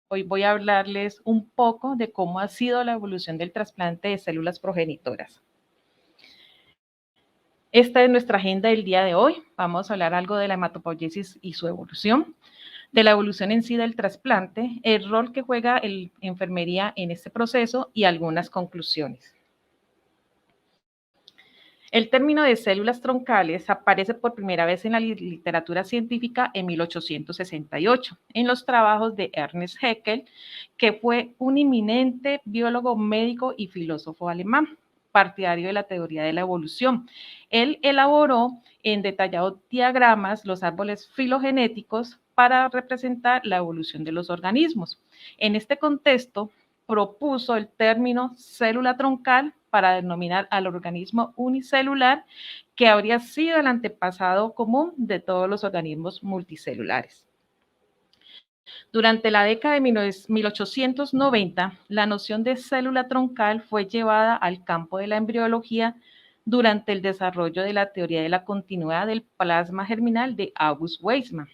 Hoy voy a hablarles un poco de cómo ha sido la evolución del trasplante de células progenitoras. Esta es nuestra agenda del día de hoy. Vamos a hablar algo de la hematopoiesis y su evolución, de la evolución en sí del trasplante, el rol que juega la enfermería en este proceso y algunas conclusiones. El término de células troncales aparece por primera vez en la literatura científica en 1868, en los trabajos de Ernest Haeckel, que fue un eminente biólogo médico y filósofo alemán, partidario de la teoría de la evolución. Él elaboró en detallados diagramas los árboles filogenéticos para representar la evolución de los organismos. En este contexto, propuso el término célula troncal para denominar al organismo unicelular que habría sido el antepasado común de todos los organismos multicelulares. Durante la década de 1890, la noción de célula troncal fue llevada al campo de la embriología durante el desarrollo de la teoría de la continuidad del plasma germinal de August Weismann.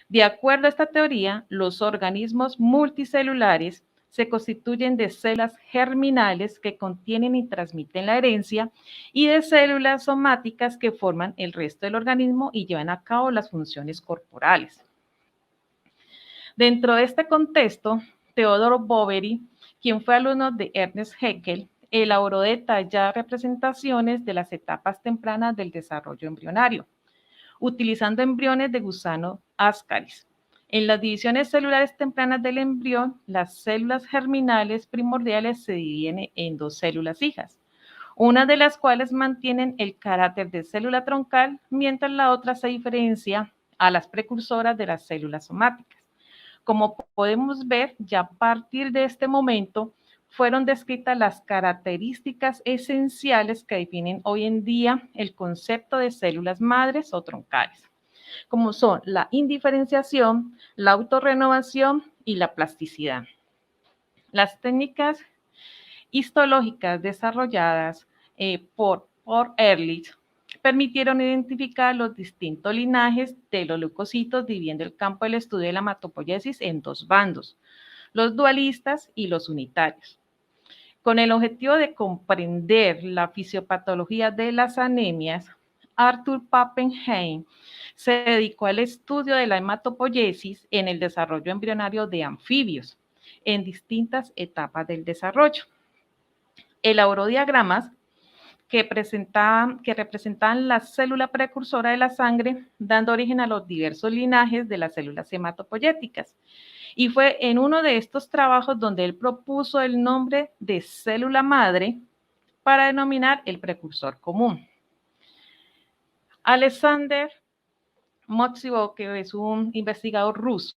De acuerdo a esta teoría, los organismos multicelulares se constituyen de células germinales que contienen y transmiten la herencia y de células somáticas que forman el resto del organismo y llevan a cabo las funciones corporales. Dentro de este contexto, Theodor Boveri, quien fue alumno de Ernest Haeckel, elaboró detalladas representaciones de las etapas tempranas del desarrollo embrionario, utilizando embriones de gusano ascaris. En las divisiones celulares tempranas del embrión, las células germinales primordiales se dividen en dos células hijas, una de las cuales mantienen el carácter de célula troncal, mientras la otra se diferencia a las precursoras de las células somáticas. Como podemos ver, ya a partir de este momento fueron descritas las características esenciales que definen hoy en día el concepto de células madres o troncales, como son la indiferenciación, la autorrenovación y la plasticidad. Las técnicas histológicas desarrolladas por Ehrlich permitieron identificar los distintos linajes de los leucocitos, dividiendo el campo del estudio de la hematopoiesis en dos bandos, los dualistas y los unitarios. Con el objetivo de comprender la fisiopatología de las anemias, Arthur Pappenheim se dedicó al estudio de la hematopoiesis en el desarrollo embrionario de anfibios en distintas etapas del desarrollo. Elaboró diagramas que representaban la célula precursora de la sangre, dando origen a los diversos linajes de las células hematopoyéticas. Y fue en uno de estos trabajos donde él propuso el nombre de célula madre para denominar el precursor común. Alexander Moksivov, que es un investigador ruso,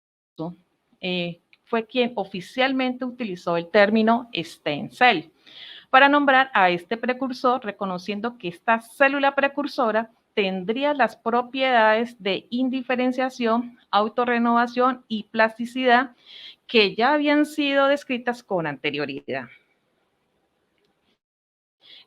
fue quien oficialmente utilizó el término stem cell para nombrar a este precursor, reconociendo que esta célula precursora tendría las propiedades de indiferenciación, autorrenovación y plasticidad que ya habían sido descritas con anterioridad.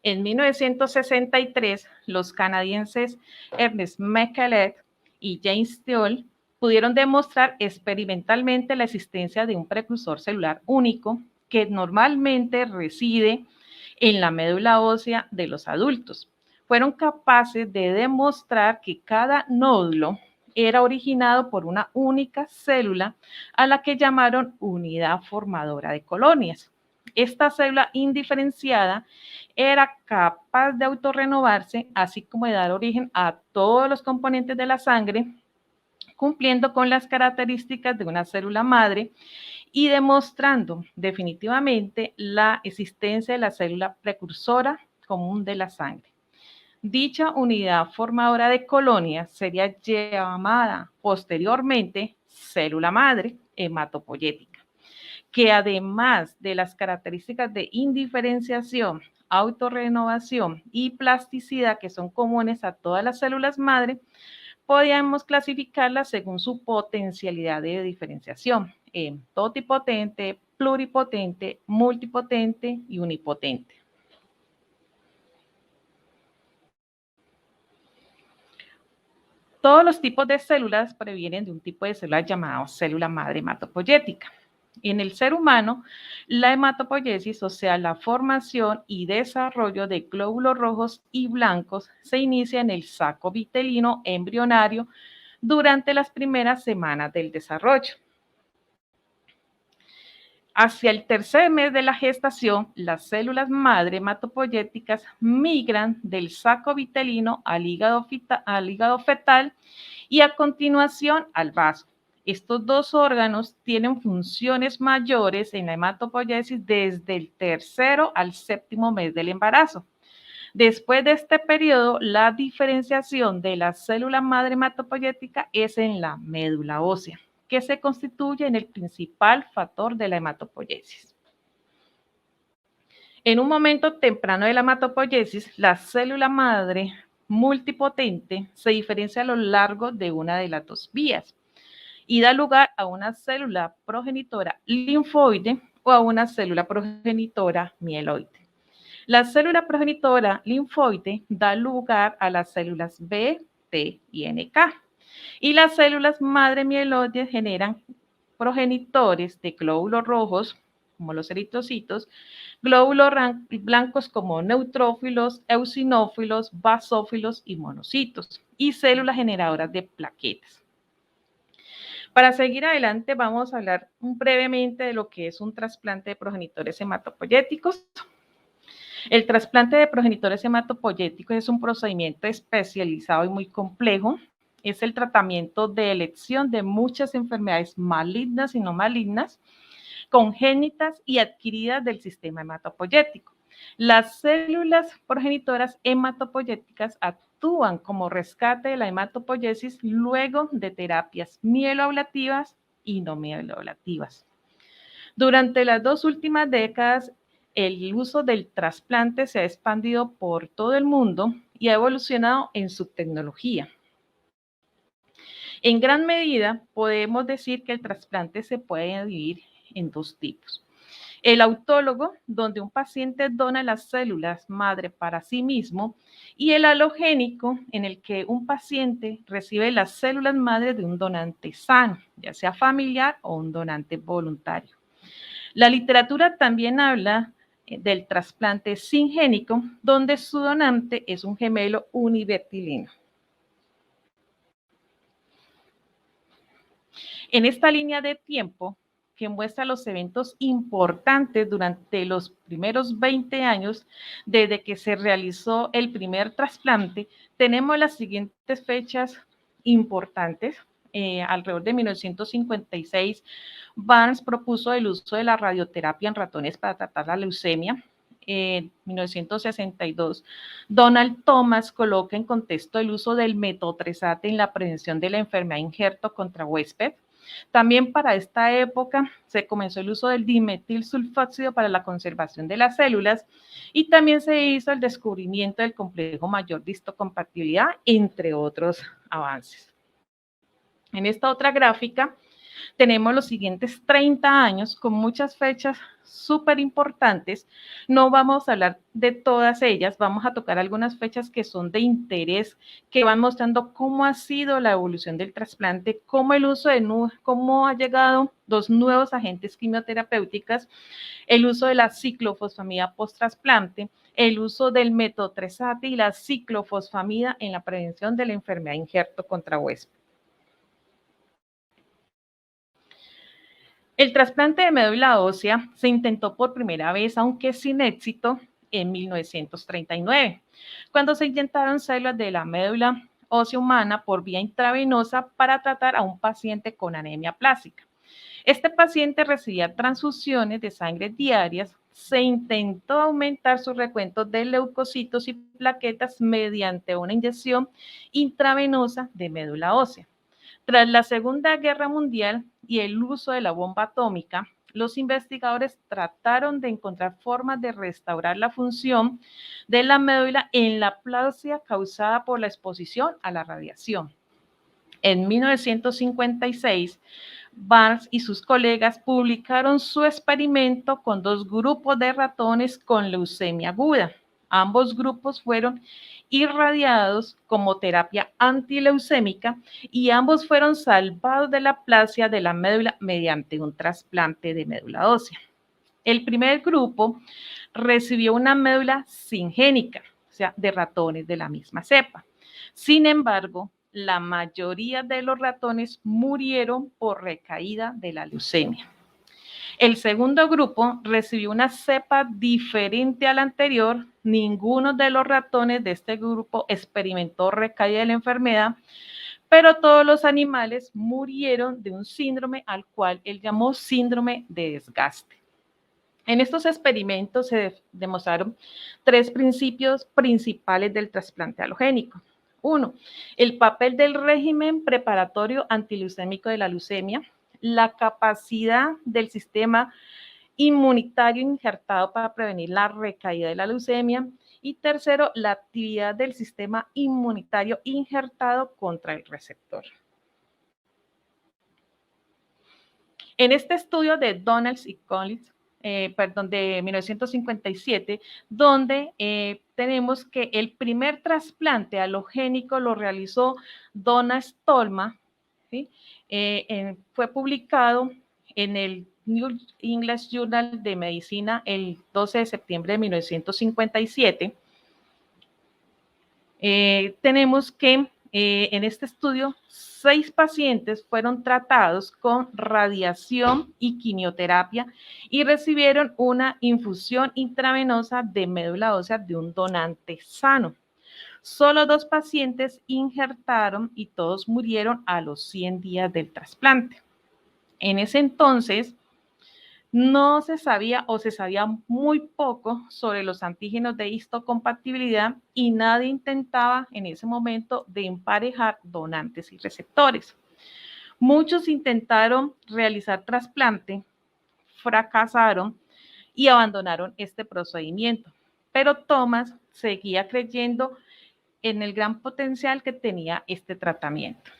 En 1963, los canadienses Ernest Meckellet y James Theol pudieron demostrar experimentalmente la existencia de un precursor celular único que normalmente reside en la médula ósea de los adultos. Fueron capaces de demostrar que cada nódulo era originado por una única célula a la que llamaron unidad formadora de colonias. Esta célula indiferenciada era capaz de autorrenovarse, así como de dar origen a todos los componentes de la sangre, cumpliendo con las características de una célula madre y demostrando definitivamente la existencia de la célula precursora común de la sangre. Dicha unidad formadora de colonias sería llamada posteriormente célula madre hematopoyética, que además de las características de indiferenciación, autorrenovación y plasticidad que son comunes a todas las células madre, podíamos clasificarlas según su potencialidad de diferenciación en totipotente, pluripotente, multipotente y unipotente. Todos los tipos de células provienen de un tipo de célula llamada célula madre hematopoyética. En el ser humano, la hematopoiesis, o sea, la formación y desarrollo de glóbulos rojos y blancos, se inicia en el saco vitelino embrionario durante las primeras semanas del desarrollo. Hacia el tercer mes de la gestación, las células madre hematopoyéticas migran del saco vitelino al hígado fetal y a continuación al vaso. Estos dos órganos tienen funciones mayores en la hematopoiesis desde el tercero al séptimo mes del embarazo. Después de este periodo, la diferenciación de la célula madre hematopoyética es en la médula ósea, que se constituye en el principal factor de la hematopoiesis. En un momento temprano de la hematopoiesis, la célula madre multipotente se diferencia a lo largo de una de las dos vías y da lugar a una célula progenitora linfoide o a una célula progenitora mieloide. La célula progenitora linfoide da lugar a las células B, T y NK. Y las células madre mieloides generan progenitores de glóbulos rojos, como los eritrocitos, glóbulos blancos como neutrófilos, eosinófilos, basófilos y monocitos, y células generadoras de plaquetas. Para seguir adelante, vamos a hablar brevemente de lo que es un trasplante de progenitores hematopoyéticos. El trasplante de progenitores hematopoyéticos es un procedimiento especializado y muy complejo. Es el tratamiento de elección de muchas enfermedades malignas y no malignas, congénitas y adquiridas del sistema hematopoyético. Las células progenitoras hematopoyéticas actúan como rescate de la hematopoiesis luego de terapias mieloablativas y no mieloablativas. Durante las dos últimas décadas, el uso del trasplante se ha expandido por todo el mundo y ha evolucionado en su tecnología. En gran medida, podemos decir que el trasplante se puede dividir en dos tipos. El autólogo, donde un paciente dona las células madre para sí mismo, y el alogénico, en el que un paciente recibe las células madre de un donante sano, ya sea familiar o un donante voluntario. La literatura también habla del trasplante singénico, donde su donante es un gemelo univertilino. En esta línea de tiempo, que muestra los eventos importantes durante los primeros 20 años desde que se realizó el primer trasplante, tenemos las siguientes fechas importantes. Alrededor de 1956, Barnes propuso el uso de la radioterapia en ratones para tratar la leucemia. En 1962, Donald Thomas coloca en contexto el uso del metotrexate en la prevención de la enfermedad injerto contra huésped. También para esta época se comenzó el uso del dimetilsulfóxido para la conservación de las células y también se hizo el descubrimiento del complejo mayor de histocompatibilidad, entre otros avances. En esta otra gráfica tenemos los siguientes 30 años con muchas fechas súper importantes. No vamos a hablar de todas ellas, vamos a tocar algunas fechas que son de interés, que van mostrando cómo ha sido la evolución del trasplante, cómo el uso cómo ha llegado los nuevos agentes quimioterapéuticos, el uso de la ciclofosfamida post-trasplante, el uso del metotrexate y la ciclofosfamida en la prevención de la enfermedad injerto contra huésped. El trasplante de médula ósea se intentó por primera vez, aunque sin éxito, en 1939, cuando se inyectaron células de la médula ósea humana por vía intravenosa para tratar a un paciente con anemia plástica. Este paciente recibía transfusiones de sangre diarias. Se intentó aumentar su recuento de leucocitos y plaquetas mediante una inyección intravenosa de médula ósea. Tras la Segunda Guerra Mundial y el uso de la bomba atómica, los investigadores trataron de encontrar formas de restaurar la función de la médula en la aplasia causada por la exposición a la radiación. En 1956, Barnes y sus colegas publicaron su experimento con dos grupos de ratones con leucemia aguda. Ambos grupos fueron irradiados como terapia antileucémica y ambos fueron salvados de la aplasia de la médula mediante un trasplante de médula ósea. El primer grupo recibió una médula singénica, o sea, de ratones de la misma cepa. Sin embargo, la mayoría de los ratones murieron por recaída de la leucemia. El segundo grupo recibió una cepa diferente a la anterior. Ninguno de los ratones de este grupo experimentó recaída de la enfermedad, pero todos los animales murieron de un síndrome al cual él llamó síndrome de desgaste. En estos experimentos se demostraron tres principios principales del trasplante halogénico. Uno, el papel del régimen preparatorio antileucémico de la leucemia, la capacidad del sistema inmunitario injertado para prevenir la recaída de la leucemia y tercero, la actividad del sistema inmunitario injertado contra el receptor. En este estudio de Donalds y Collins, de 1957, donde tenemos que el primer trasplante halogénico lo realizó Donna Stolma, ¿sí? Fue publicado en el New English Journal de Medicina el 12 de septiembre de 1957. Tenemos que en este estudio 6 pacientes fueron tratados con radiación y quimioterapia y recibieron una infusión intravenosa de médula ósea de un donante sano. Solo 2 pacientes injertaron y todos murieron a los 100 días del trasplante. En ese entonces no se sabía o se sabía muy poco sobre los antígenos de histocompatibilidad y nadie intentaba en ese momento de emparejar donantes y receptores. Muchos intentaron realizar trasplante, fracasaron y abandonaron este procedimiento, pero Thomas seguía creyendo en el gran potencial que tenía este tratamiento.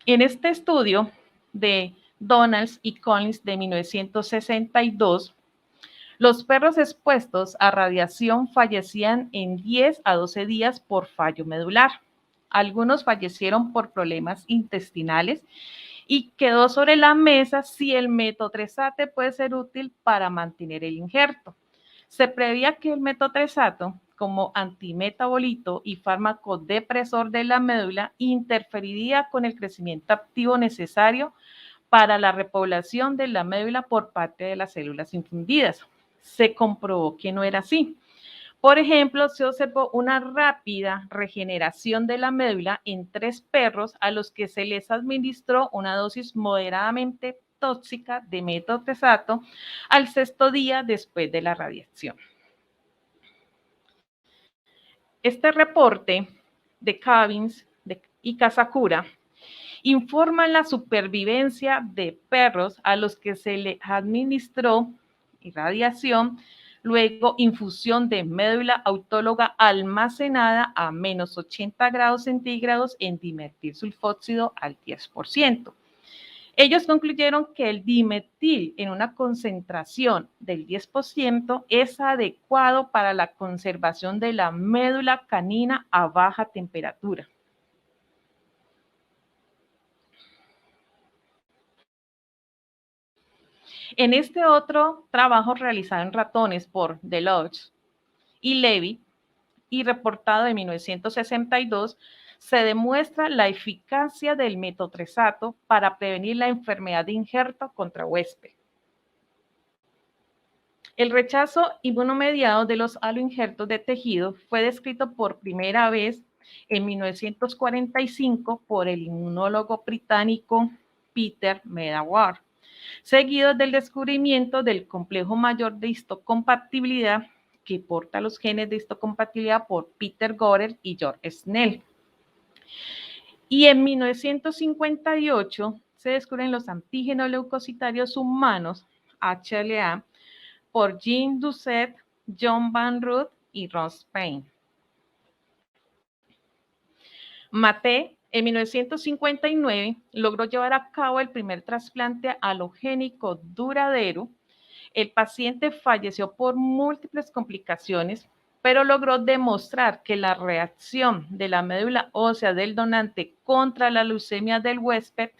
En este estudio de Donalds y Collins de 1962, los perros expuestos a radiación fallecían en 10 a 12 días por fallo medular. Algunos fallecieron por problemas intestinales y quedó sobre la mesa si el metotrexate puede ser útil para mantener el injerto. Se preveía que el metotrexato, como antimetabolito y fármaco depresor de la médula, interferiría con el crecimiento activo necesario para la repoblación de la médula por parte de las células infundidas. Se comprobó que no era así. Por ejemplo, se observó una rápida regeneración de la médula en 3 perros a los que se les administró una dosis moderadamente tóxica de metotrexato al 6º día después de la radiación. Este reporte de Cabbins y Kasakura informan la supervivencia de perros a los que se les administró irradiación, luego infusión de médula autóloga almacenada a menos 80 grados centígrados en dimetilsulfóxido al 10%. Ellos concluyeron que el dimetil en una concentración del 10% es adecuado para la conservación de la médula canina a baja temperatura. En este otro trabajo realizado en ratones por Deloche y Levy y reportado en 1962, se demuestra la eficacia del metotrexato para prevenir la enfermedad de injerto contra huésped. El rechazo inmunomediado de los aloinjertos de tejido fue descrito por primera vez en 1945 por el inmunólogo británico Peter Medawar, seguido del descubrimiento del complejo mayor de histocompatibilidad que porta los genes de histocompatibilidad por Peter Gorer y George Snell. Y en 1958 se descubren los antígenos leucocitarios humanos, HLA, por Jean Doucet, John Van Ruth y Ross Payne. Mate, en 1959, logró llevar a cabo el primer trasplante halogénico duradero El paciente falleció por múltiples complicaciones, pero logró demostrar que la reacción de la médula ósea del donante contra la leucemia del huésped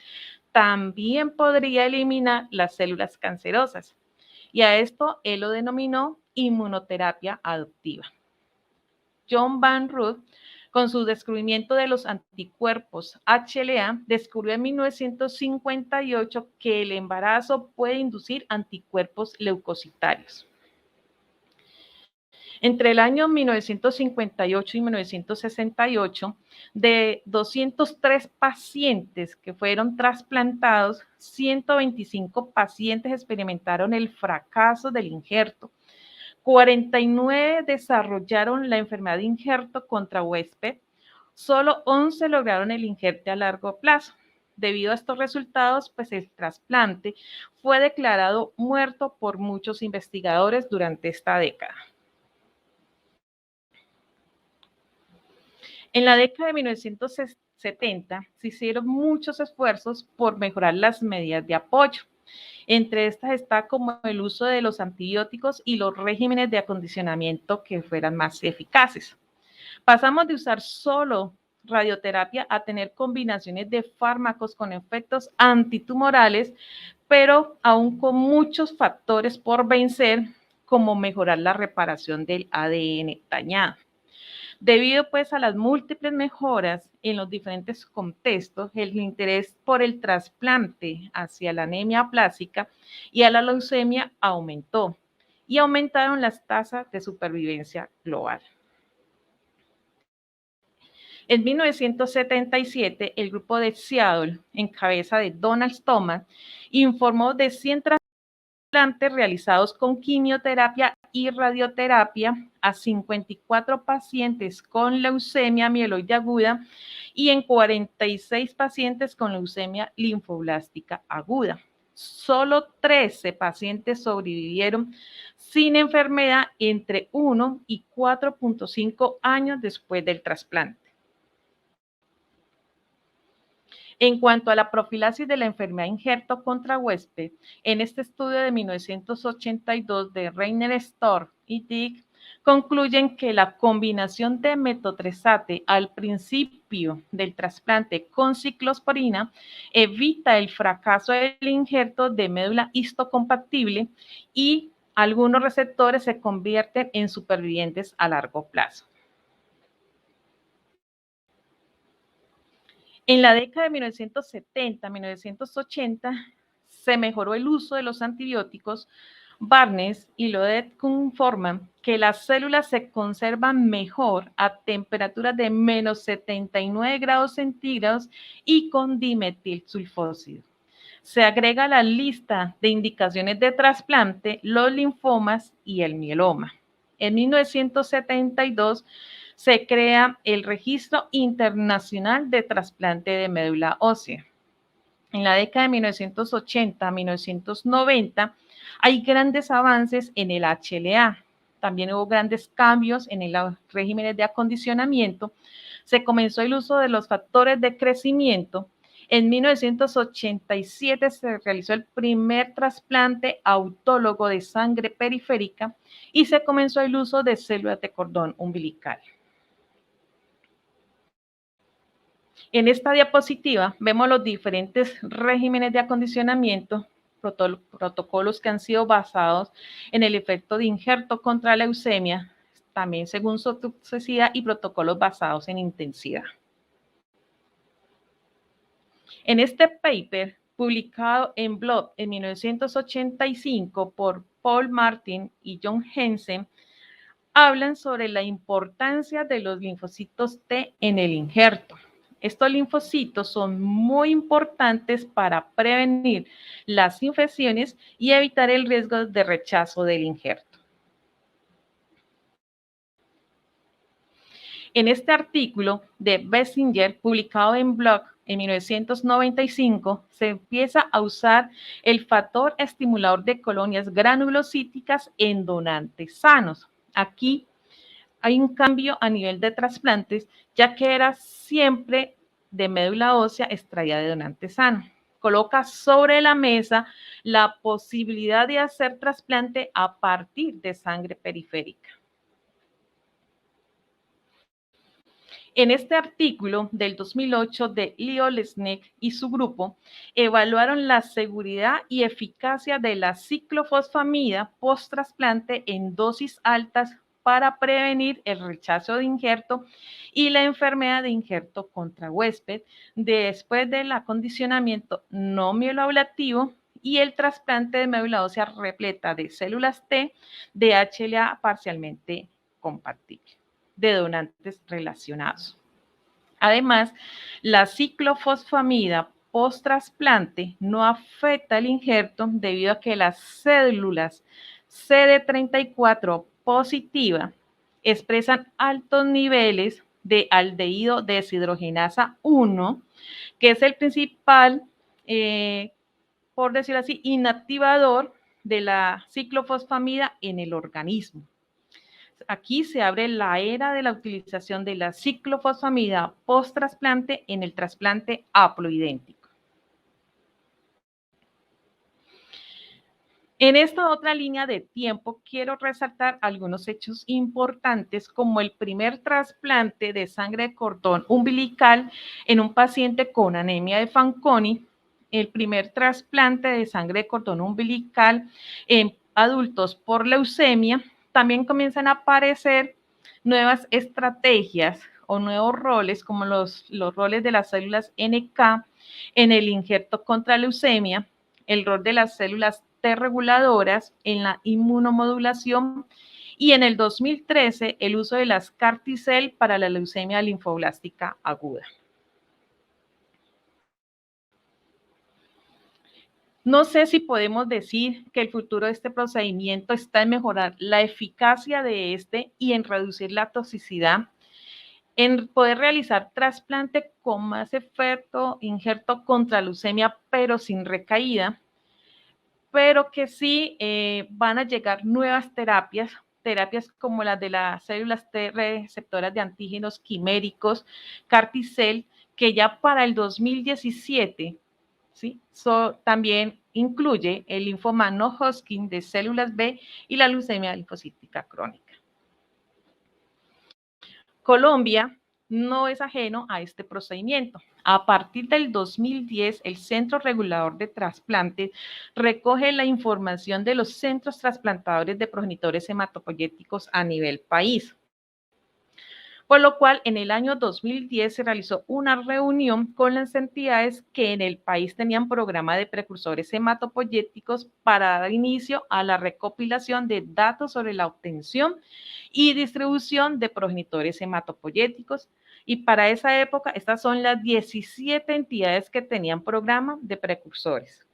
también podría eliminar las células cancerosas. Y a esto él lo denominó inmunoterapia adoptiva. John Van Ruth, con su descubrimiento de los anticuerpos HLA, descubrió en 1958 que el embarazo puede inducir anticuerpos leucocitarios. Entre el año 1958 y 1968, de 203 pacientes que fueron trasplantados, 125 pacientes experimentaron el fracaso del injerto. 49 desarrollaron la enfermedad de injerto contra huésped, solo 11 lograron el injerte a largo plazo. Debido a estos resultados, pues el trasplante fue declarado muerto por muchos investigadores durante esta década. En la década de 1970 se hicieron muchos esfuerzos por mejorar las medidas de apoyo. Entre estas está como el uso de los antibióticos y los regímenes de acondicionamiento que fueran más eficaces. Pasamos de usar solo radioterapia a tener combinaciones de fármacos con efectos antitumorales, pero aún con muchos factores por vencer, como mejorar la reparación del ADN dañado. Debido pues a las múltiples mejoras en los diferentes contextos, el interés por el trasplante hacia la anemia aplásica y a la leucemia aumentó y aumentaron las tasas de supervivencia global. En 1977, el grupo de Seattle, en cabeza de Donald Thomas, informó de 100 trasplantes realizados con quimioterapia y radioterapia a 54 pacientes con leucemia mieloide aguda y en 46 pacientes con leucemia linfoblástica aguda. Solo 13 pacientes sobrevivieron sin enfermedad entre 1 y 4.5 años después del trasplante. En cuanto a la profilaxis de la enfermedad injerto contra huésped, en este estudio de 1982 de Rainer Storr y Dick, concluyen que la combinación de metotrexate al principio del trasplante con ciclosporina evita el fracaso del injerto de médula histocompatible y algunos receptores se convierten en supervivientes a largo plazo. En la década de 1970-1980 se mejoró el uso de los antibióticos. Barnes y Lodet conforman que las células se conservan mejor a temperaturas de menos 79 grados centígrados y con dimetilsulfóxido. Se agrega a la lista de indicaciones de trasplante los linfomas y el mieloma. En 1972 se crea el Registro Internacional de Trasplante de Médula Ósea. En la década de 1980 a 1990 hay grandes avances en el HLA. También hubo grandes cambios en los regímenes de acondicionamiento. Se comenzó el uso de los factores de crecimiento. En 1987 se realizó el primer trasplante autólogo de sangre periférica y se comenzó el uso de células de cordón umbilical. En esta diapositiva vemos los diferentes regímenes de acondicionamiento, protocolos que han sido basados en el efecto de injerto contra la leucemia, también según su toxicidad, y protocolos basados en intensidad. En este paper, publicado en Blood en 1985 por Paul Martin y John Hensen, hablan sobre la importancia de los linfocitos T en el injerto. Estos linfocitos son muy importantes para prevenir las infecciones y evitar el riesgo de rechazo del injerto. En este artículo de Bessinger, publicado en Blood en 1995, se empieza a usar el factor estimulador de colonias granulocíticas en donantes sanos. Aquí hay un cambio a nivel de trasplantes, ya que era siempre de médula ósea extraída de donante sano. coloca sobre la mesa la posibilidad de hacer trasplante a partir de sangre periférica. En este artículo del 2008 de Leo Lesnick y su grupo evaluaron la seguridad y eficacia de la ciclofosfamida post-trasplante en dosis altas para prevenir el rechazo de injerto y la enfermedad de injerto contra huésped después del acondicionamiento no mieloablativo y el trasplante de médula ósea repleta de células T de HLA parcialmente compatible de donantes relacionados. Además, la ciclofosfamida post-trasplante no afecta el injerto debido a que las células CD34 positiva expresan altos niveles de aldehído deshidrogenasa 1, que es el principal, por decirlo así, inactivador de la ciclofosfamida en el organismo. Aquí se abre la era de la utilización de la ciclofosfamida post-trasplante en el trasplante haploidéntico. En esta otra línea de tiempo quiero resaltar algunos hechos importantes como el primer trasplante de sangre de cordón umbilical en un paciente con anemia de Fanconi, el primer trasplante de sangre de cordón umbilical en adultos por leucemia. También comienzan a aparecer nuevas estrategias o nuevos roles como los roles de las células NK en el injerto contra leucemia, el rol de las células T reguladoras en la inmunomodulación y en el 2013 el uso de las CAR T-cell para la leucemia linfoblástica aguda. No sé si podemos decir que el futuro de este procedimiento está en mejorar la eficacia de este y en reducir la toxicidad, en poder realizar trasplante con más efecto, injerto contra leucemia, pero sin recaída, pero que sí van a llegar nuevas terapias como las de las células T receptoras de antígenos quiméricos, CAR T-cell, que ya para el 2017, ¿sí? También incluye el linfoma no Hodgkin de células B y la leucemia linfocítica crónica. Colombia no es ajeno a este procedimiento. A partir del 2010, el Centro Regulador de Trasplantes recoge la información de los centros trasplantadores de progenitores hematopoyéticos a nivel país. Por lo cual, en el año 2010 se realizó una reunión con las entidades que en el país tenían programa de precursores hematopoyéticos para dar inicio a la recopilación de datos sobre la obtención y distribución de progenitores hematopoyéticos. Y para esa época, estas son las 17 entidades que tenían programa de precursores.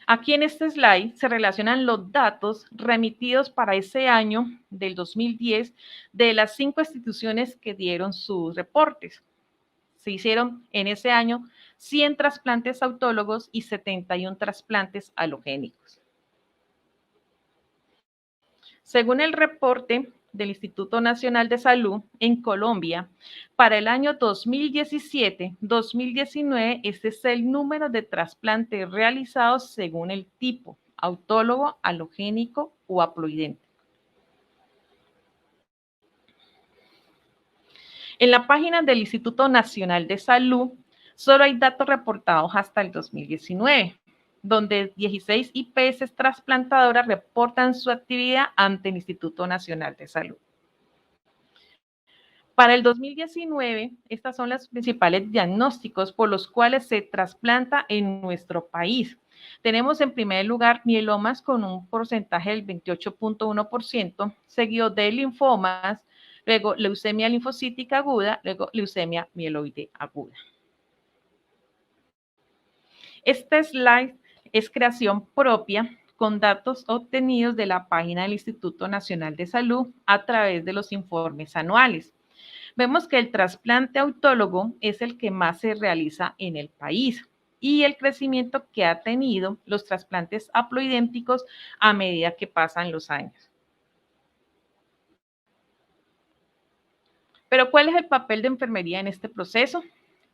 Aquí en este slide se relacionan los datos remitidos para ese año del 2010 de las 5 instituciones que dieron sus reportes. Se hicieron en ese año 100 trasplantes autólogos y 71 trasplantes halogénicos. Según el reporte del Instituto Nacional de Salud, en Colombia, para el año 2017-2019, este es el número de trasplantes realizados según el tipo, autólogo, halogénico o haploidéntico. En la página del Instituto Nacional de Salud, solo hay datos reportados hasta el 2019, donde 16 IPS trasplantadoras reportan su actividad ante el Instituto Nacional de Salud. Para el 2019, estas son los principales diagnósticos por los cuales se trasplanta en nuestro país. Tenemos en primer lugar mielomas con un porcentaje del 28.1%, seguido de linfomas, luego leucemia linfocítica aguda, luego leucemia mieloide aguda. Este slide es creación propia con datos obtenidos de la página del Instituto Nacional de Salud a través de los informes anuales. Vemos que el trasplante autólogo es el que más se realiza en el país y el crecimiento que ha tenido los trasplantes haploidénticos a medida que pasan los años. Pero ¿cuál es el papel de enfermería en este proceso?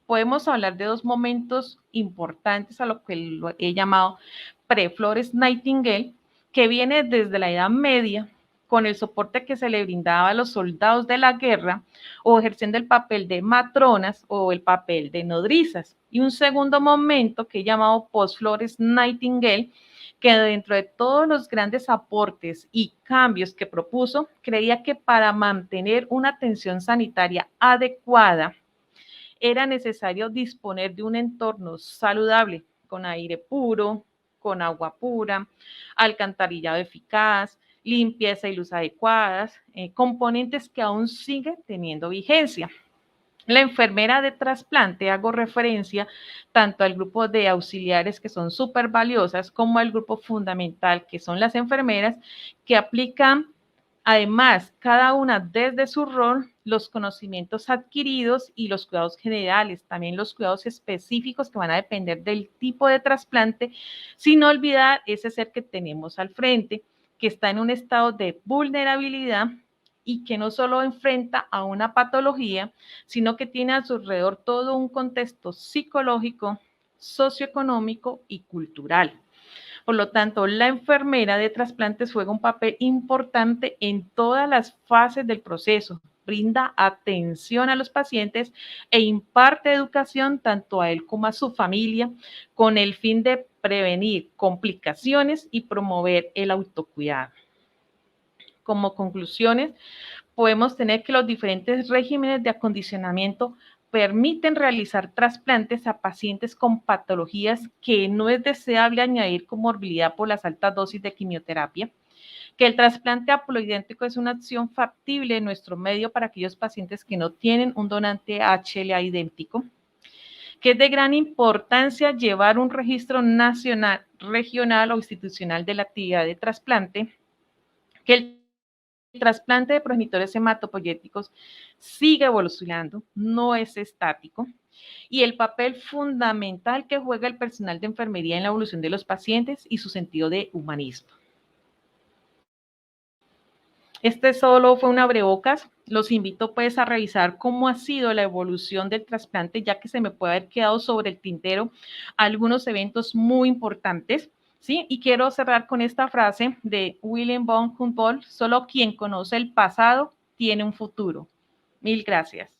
Podemos hablar de dos momentos importantes a lo que lo he llamado pre-Flores Nightingale, que viene desde la Edad Media con el soporte que se le brindaba a los soldados de la guerra o ejerciendo el papel de matronas o el papel de nodrizas. Y un segundo momento que he llamado post-Flores Nightingale, que dentro de todos los grandes aportes y cambios que propuso, creía que para mantener una atención sanitaria adecuada era necesario disponer de un entorno saludable, con aire puro, con agua pura, alcantarillado eficaz, limpieza y luz adecuadas, componentes que aún siguen teniendo vigencia. La enfermera de trasplante, hago referencia tanto al grupo de auxiliares que son súper valiosas como al grupo fundamental que son las enfermeras que aplican además cada una desde su rol los conocimientos adquiridos y los cuidados generales, también los cuidados específicos que van a depender del tipo de trasplante, sin olvidar ese ser que tenemos al frente, que está en un estado de vulnerabilidad y que no solo enfrenta a una patología, sino que tiene a su alrededor todo un contexto psicológico, socioeconómico y cultural. Por lo tanto, la enfermera de trasplantes juega un papel importante en todas las fases del proceso, brinda atención a los pacientes e imparte educación tanto a él como a su familia con el fin de prevenir complicaciones y promover el autocuidado. Como conclusiones, podemos tener que los diferentes regímenes de acondicionamiento permiten realizar trasplantes a pacientes con patologías que no es deseable añadir comorbilidad por las altas dosis de quimioterapia, que el trasplante haploidéntico es una opción factible en nuestro medio para aquellos pacientes que no tienen un donante HLA idéntico, que es de gran importancia llevar un registro nacional, regional o institucional de la actividad de trasplante, que el trasplante de progenitores hematopoyéticos sigue evolucionando, no es estático, y el papel fundamental que juega el personal de enfermería en la evolución de los pacientes y su sentido de humanismo. Este solo fue un abrebocas. Los invito pues a revisar cómo ha sido la evolución del trasplante, ya que se me puede haber quedado sobre el tintero algunos eventos muy importantes. ¿Sí? Y quiero cerrar con esta frase de William von Humboldt: solo quien conoce el pasado tiene un futuro. Mil gracias.